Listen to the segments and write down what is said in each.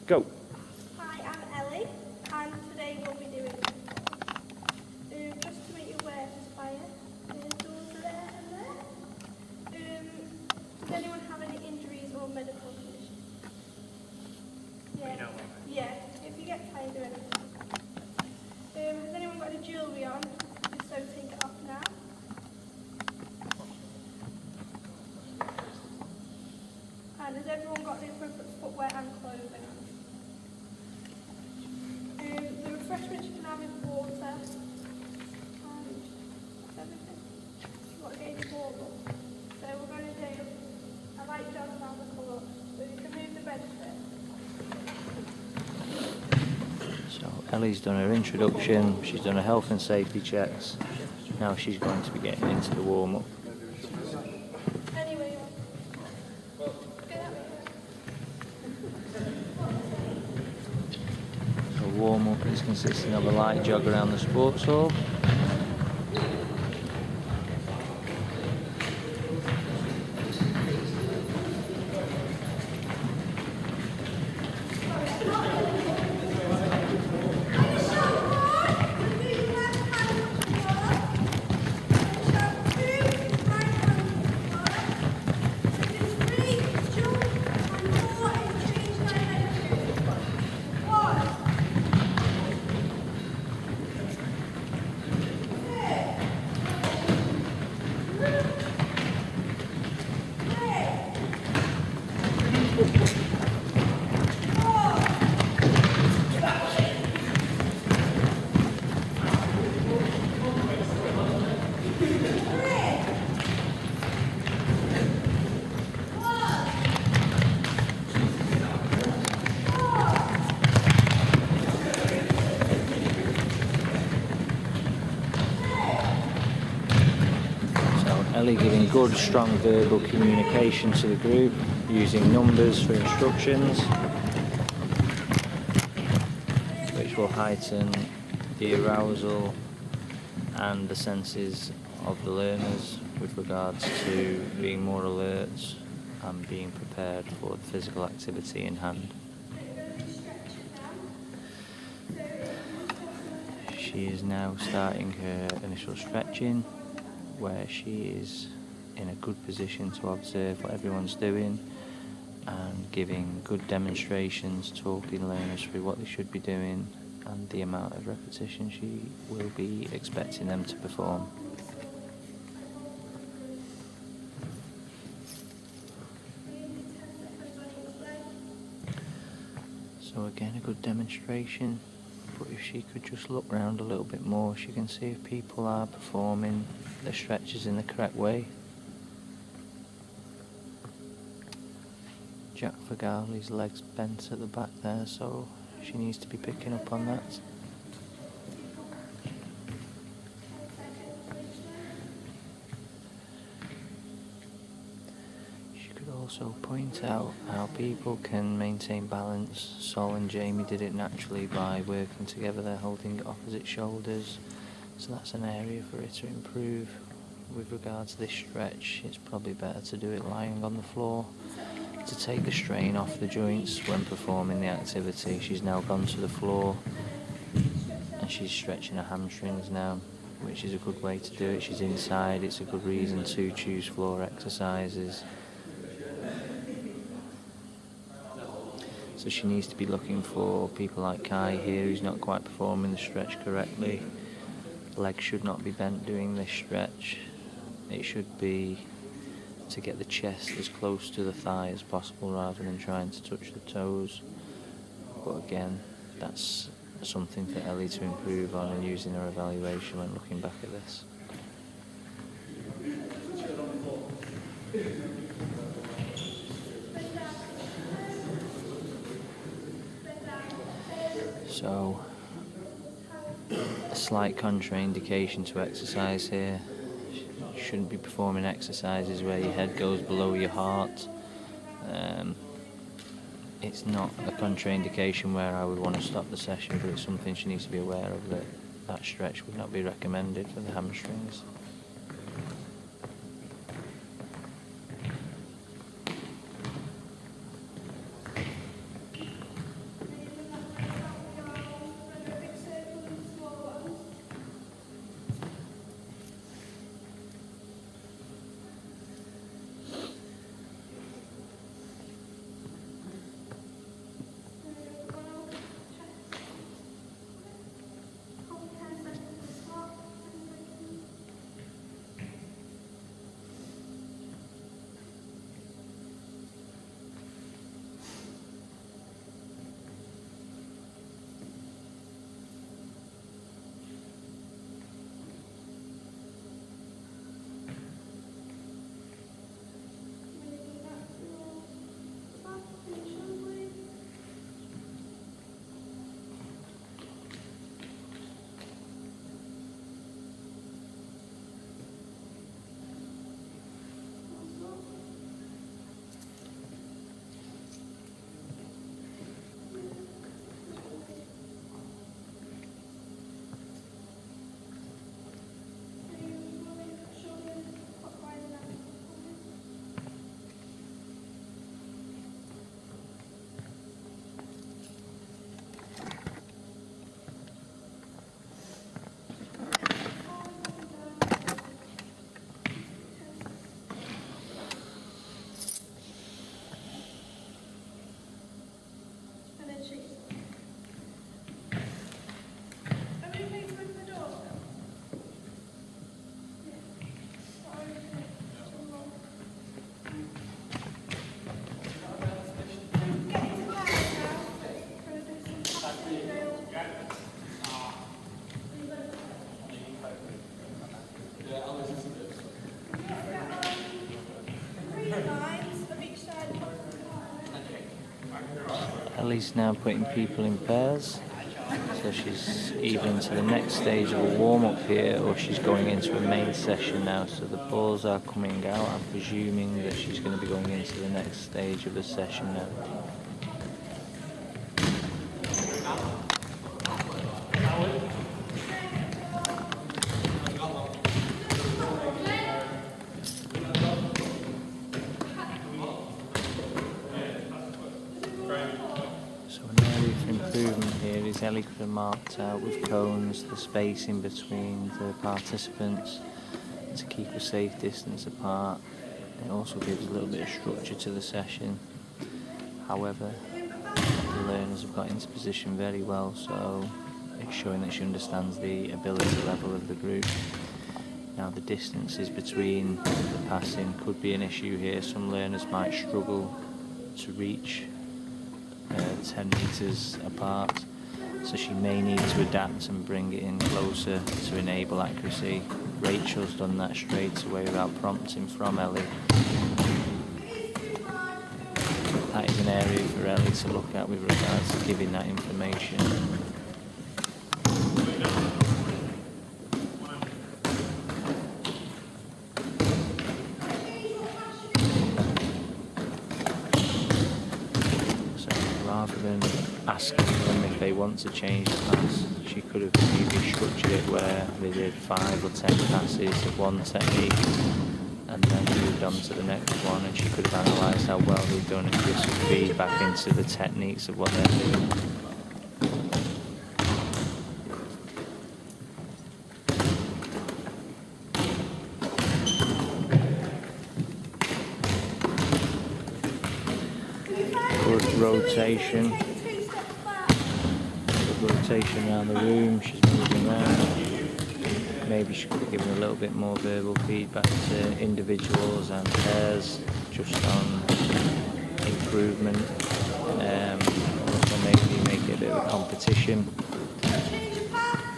Go. Hi, I'm Ellie, and today we'll be doing just to make you aware of this fire. Doors are there and there. Does anyone have any injuries or medical conditions? Yeah. Yeah. If you get tired, do anything. Has anyone got any jewellery on? If so, take it off now. And has everyone got the appropriate footwear and clothing? The refreshments you can have is water and everything. What game is water? So we're going to do a light jog around the colour. So you can move the bed a bit. So Ellie's done her introduction, she's done her health and safety checks. Now she's going to be getting into the warm-up. Anyway, So warm-up is consisting of a light jog around the sports hall. Ellie giving good, strong verbal communication to the group, using numbers for instructions, which will heighten the arousal and the senses of the learners with regards to being more alert and being prepared for the physical activity in hand. She is now starting her initial stretching, where she is in a good position to observe what everyone's doing and giving good demonstrations, talking learners through what they should be doing and the amount of repetition she will be expecting them to perform. So again, a good demonstration. But if she could just look around a little bit more, she can see if people are performing the stretches in the correct way. Jack Fagali's legs bent at the back there, so she needs to be picking up on that. She could also point out how people can maintain balance. Sol and Jamie did it naturally by working together. They're holding opposite shoulders, so that's an area for her to improve. With regards to this stretch, it's probably better to do it lying on the floor to take the strain off the joints when performing the activity. She's now gone to the floor and she's stretching her hamstrings now, which is a good way to do it. She's inside, it's a good reason to choose floor exercises. So she needs to be looking for people like Kai here, who's not quite performing the stretch correctly. Legs should not be bent doing this stretch. It should be to get the chest as close to the thigh as possible rather than trying to touch the toes. But again, that's something for Ellie to improve on and use in her evaluation when looking back at this. So, a slight contraindication to exercise here. You shouldn't be performing exercises where your head goes below your heart. It's not a contraindication where I would want to stop the session, but it's something she needs to be aware of, that that stretch would not be recommended for the hamstrings. sheet. Are we okay to open the door still? Yeah. Sorry. Some more. Get into bed now. Gonna do some passing drills. Ellie's now putting people in pairs, so she's either into the next stage of a warm-up here or she's going into a main session now. So the balls are coming out. I'm presuming that she's going to be going into the next stage of the session now. Improvement here is Ellie could have marked out with cones the space in between the participants to keep a safe distance apart. It also gives a little bit of structure to the session. However, the learners have got into position very well, so it's showing that she understands the ability level of the group. Now the distances between the passing could be an issue here. Some learners might struggle to reach 10 metres apart, so she may need to adapt and bring it in closer to enable accuracy. Rachel's done that straight away without prompting from Ellie. That is an area for Ellie to look at with regards to giving that information. Rather than asking them if they want to change the pass, she could have maybe structured it where they did 5 or 10 passes of one technique and then moved on to the next one, and she could have analysed how well they've done and give some feedback into the techniques of what they're doing. Good rotation. Good rotation around the room. She's moving around. Maybe she could have given a little bit more verbal feedback to individuals and pairs just on improvement. Also maybe make it a bit of a competition.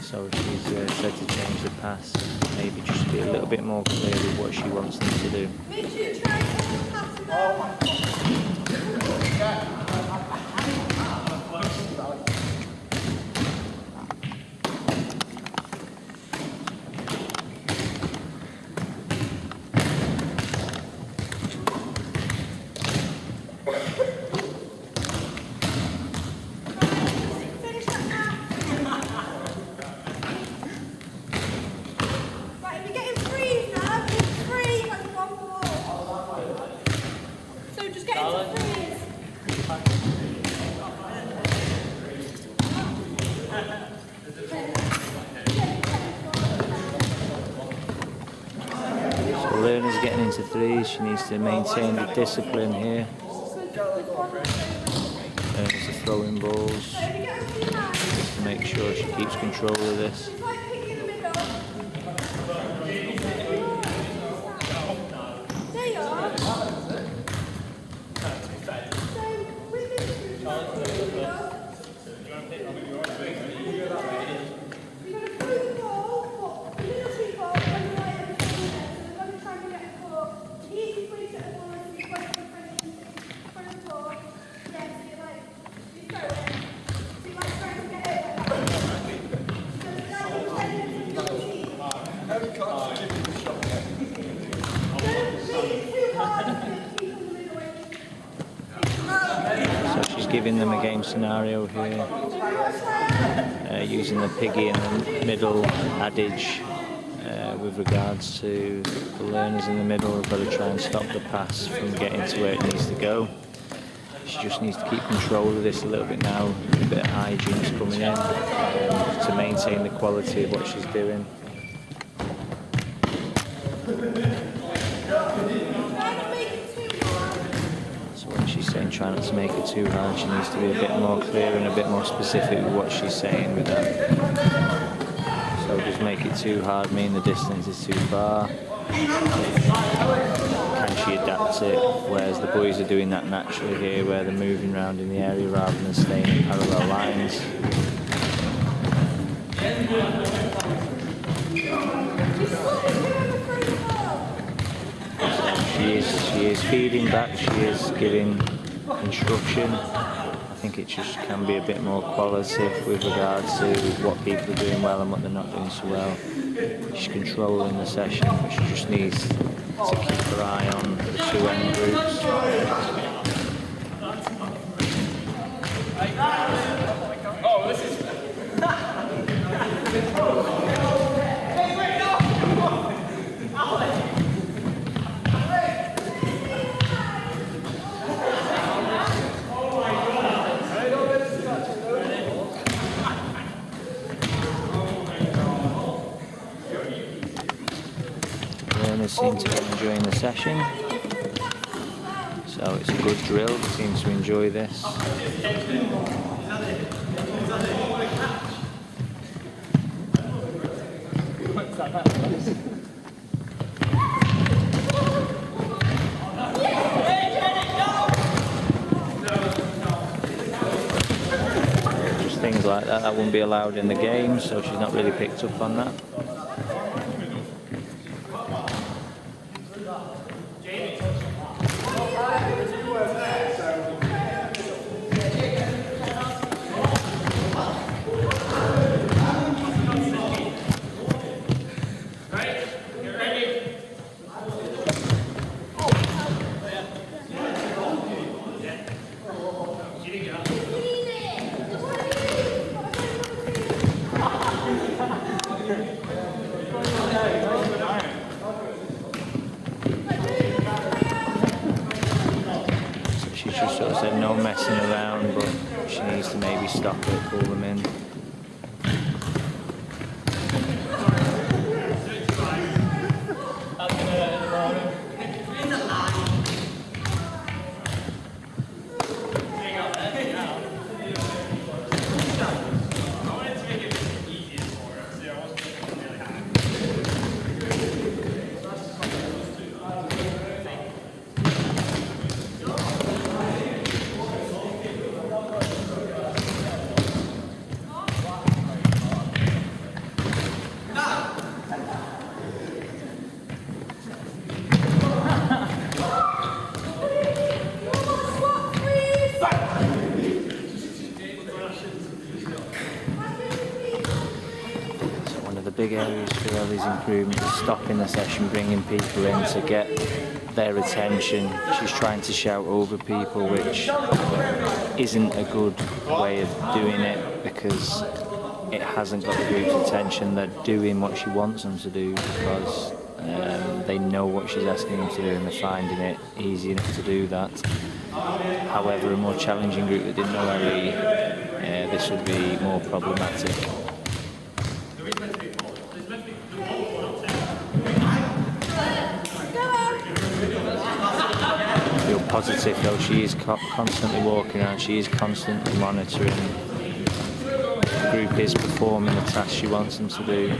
So she's said to change the pass. Maybe just be a little bit more clear with what she wants them to do. Learner's getting into threes. She needs to maintain the discipline here. Learners are throwing balls. Just to make sure she keeps control of this. So she's giving them a game scenario here, using the piggy in the middle adage with regards to the learners in the middle have got to try and stop the pass from getting to where it needs to go. She just needs to keep control of this a little bit now. A bit of hygiene's coming in to maintain the quality of what she's doing. So when she's just saying try not to make it too hard. She needs to be a bit more clear and a bit more specific with what she's saying with that. So just make it too hard, mean the distance is too far. Can she adapt it? Whereas the boys are doing that naturally here, where they're moving around in the area rather than staying in parallel lines. She is feeding back, she is giving instruction. I think it just can be a bit more qualitative with regards to what people are doing well and what they're not doing so well. She's controlling the session, but she just needs to keep her eye on the two end groups. Learners seem to be enjoying the session, so it's a good drill. They seem to enjoy this. Just things like that wouldn't be allowed in the game, so she's not really picked up on that. She just sort of said no messing around, but she needs to maybe stop it, pull them in. Big areas for Ellie's improvement is stopping the session, bringing people in to get their attention. She's trying to shout over people, which isn't a good way of doing it because it hasn't got the group's attention. They're doing what she wants them to do because they know what she's asking them to do and they're finding it easy enough to do that. However, a more challenging group that didn't know Ellie, this would be more problematic. Feel positive though, she is constantly walking around, she is constantly monitoring. The group is performing the task she wants them to do.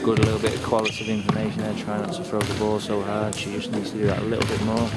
Good little bit of qualitative information there, try not to throw the ball so hard, she just needs to do that a little bit more.